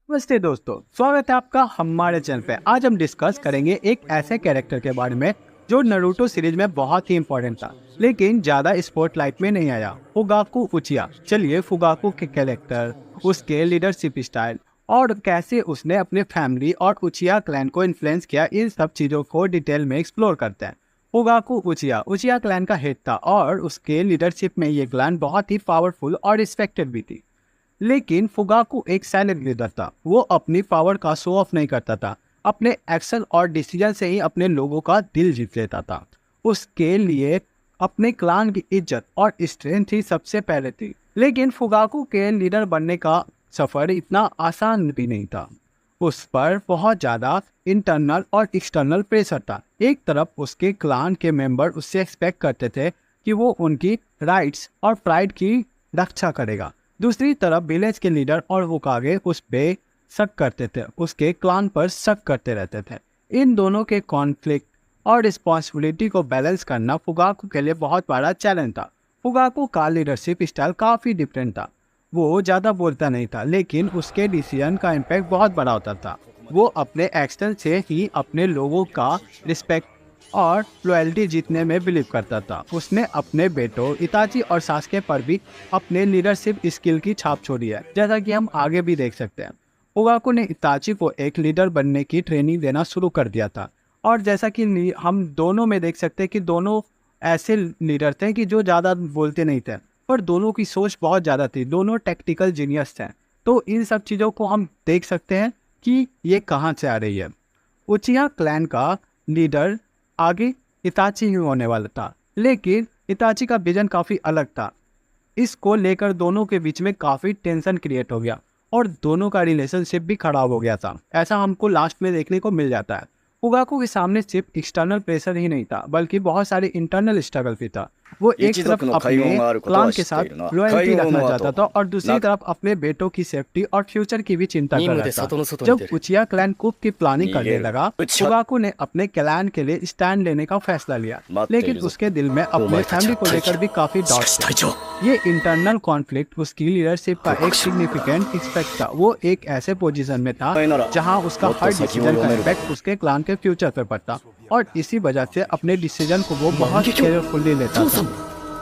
नमस्ते दोस्तों, स्वागत है आपका हमारे चैनल पे। आज हम डिस्कस करेंगे एक ऐसे कैरेक्टर के बारे में जो नारुतो सीरीज में बहुत ही इम्पोर्टेंट था, लेकिन ज्यादा स्पॉटलाइट में नहीं आया। फुगाकू उचिया। चलिए फुगाकू के कैरेक्टर, उसके लीडरशिप स्टाइल और कैसे उसने अपने फैमिली और उचिया क्लैन को इन्फ्लुएंस किया, इन सब चीजों को डिटेल में एक्सप्लोर करते हैं। फुगाकू उचिया उचिया क्लैन का हेड था और उसके लीडरशिप में ये क्लैन बहुत ही पावरफुल और रिस्पेक्टेड भी थी। लेकिन फुगाकू एक साइलेंट लीडर था। वो अपनी पावर का शो ऑफ नहीं करता था, अपने एक्शन और डिसीजन से ही अपने लोगों का दिल जीत लेता था। उसके लिए अपने क्लान की इज्जत और स्ट्रेंथ ही सबसे पहले थी। लेकिन फुगाकू के लीडर बनने का सफर इतना आसान भी नहीं था। उस पर बहुत ज्यादा इंटरनल और एक्सटर्नल प्रेशर था। एक तरफ उसके क्लान के मेंबर उससे एक्सपेक्ट करते थे कि वो उनकी राइट्स और प्राइड की रक्षा करेगा। दूसरी तरफ विलेज के लीडर और होकागे उस पे शक करते थे, उसके क्लान पर शक करते रहते थे। इन दोनों के कॉन्फ्लिक्ट और रिस्पॉन्सिबिलिटी को बैलेंस करना फुगाकू के लिए बहुत बड़ा चैलेंज था। फुगाकू का लीडरशिप स्टाइल काफ़ी डिफरेंट था। वो ज़्यादा बोलता नहीं था, लेकिन उसके डिसीजन का इम्पैक्ट बहुत बड़ा होता था। वो अपने एक्शन से ही अपने लोगों का रिस्पेक्ट और लॉयल्टी जीतने में बिलीव करता था। उसने अपने बेटों इताची और सास्के पर भी अपने लीडरशिप स्किल की छाप छोड़ी है, जैसा कि हम आगे भी देख सकते हैं। ओगाको ने इताची को एक लीडर बनने की ट्रेनिंग देना शुरू कर दिया था, और जैसा कि हम दोनों में देख सकते हैं कि दोनों ऐसे लीडर थे कि जो ज़्यादा बोलते नहीं थे, पर दोनों की सोच बहुत ज़्यादा थी। दोनों टेक्निकल जीनियस थे। तो इन सब चीज़ों को हम देख सकते हैं कि ये कहाँ से आ रही है। उचिया क्लैन का लीडर आगे इताची ही होने वाला था, लेकिन इताची का विजन काफ़ी अलग था। इसको लेकर दोनों के बीच में काफ़ी टेंशन क्रिएट हो गया और दोनों का रिलेशनशिप भी खराब हो गया था। ऐसा हमको लास्ट में देखने को मिल जाता है। उगाको के सामने सिर्फ एक्सटर्नल प्रेशर ही नहीं था, बल्कि बहुत सारे इंटरनल स्ट्रगल भी था। वो एक 一 तरफ 族の会合 अपने があること क्लान は के 知っている साथ な。 लॉयल्टी 会合 रखना の चाहता 後 था और दूसरी な तरफ अपने बेटों की सेफ्टी और फ्यूचर की भी चिंता कर 任務 रहा で था। 里の外に जब 出る。 उचिया क्लैन कुप की प्लानिंग करने नीगेल, लगा, उचिया- उगाको ने अपने क्लैन के लिए स्टैंड लेने का फैसला लिया। 待ってい लेकिन るぞ。 उसके दिल में お अपने 前たち फैमिली は को 大 लेकर 気 भी काफी し डाउट かし थे। 隊長 ये इंटरनल कॉन्फ्लिक्ट उसकी लीडरशिप का एक सिग्निफिकेंट एक्सपेक्ट था। वो एक ऐसे पोजीशन में था जहां उसका हर डिसीजन का इम्पैक्ट उसके क्लान के फ्यूचर पर पड़ता, और इसी वजह से अपने डिसीजन को वो बहुत केयरफुली लेता था।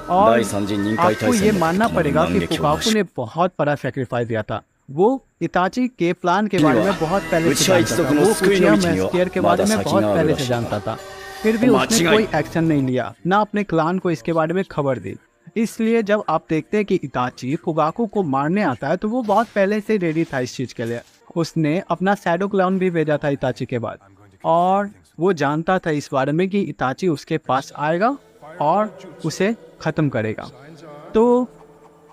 और 第三次任会 आपको 大 ये 戦で मानना 共に पड़ेगा 万 कि 劇を成 फुकाकू し ने बहुत बड़ा सेक्रीफाइस दिया था। वो इताची के प्लान के बारे में बहुत पहले से उचिया जानता था। 一族の वो 救いの उचिया 道には मैस्केयर के ま बारे だ में 先 बहुत がある पहले ら से しい जानता な。 था। फिर भी 間 उसने 違 कोई い एक्शन नहीं लिया, ना अपने क्लान को इसके बारे में खबर दी। इसलिए जब आप देखते हैं कि इताची फुगाकू को मारने आता है, तो वो बहुत पहले से रेडी था इस चीज के लिए। उसने अपना शैडो क्लाउन भी भेजा था इताची के बाद, और वो जानता था इस बारे में कि इताची उसके पास आएगा और उसे खत्म करेगा। तो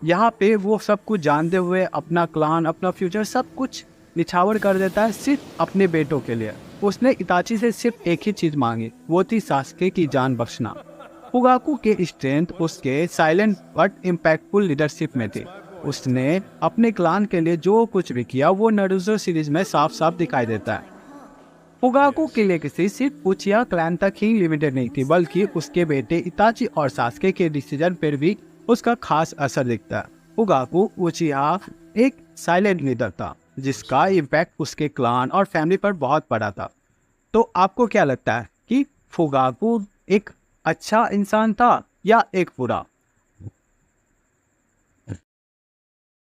यहाँ पे वो सब कुछ जानते हुए अपना क्लान, अपना फ्यूचर, सब कुछ निछावर कर देता है सिर्फ अपने बेटों के लिए। उसने इताची से सिर्फ एक ही चीज मांगी, वो थी सास्के की जान बख्शना। फुगाकू के स्ट्रेंथ उसके साइलेंट बट इम्पैक्टफुल लीडरशिप में थी। उसने अपने क्लान के लिए जो कुछ भी किया वो नारुतो सीरीज में साफ साफ दिखाई देता है। फुगाकू की लेगेसी सिर्फ उचिया क्लैन तक ही लिमिटेड नहीं थी, बल्कि उसके बेटे इताची और सास्के के डिसीजन पर भी उसका खास असर दिखता है। फुगाकू उचिया एक साइलेंट लीडर था, जिसका इम्पैक्ट उसके क्लान और फैमिली पर बहुत बड़ा था। तो आपको क्या लगता है कि फुगाकू एक अच्छा इंसान था या एक बुरा?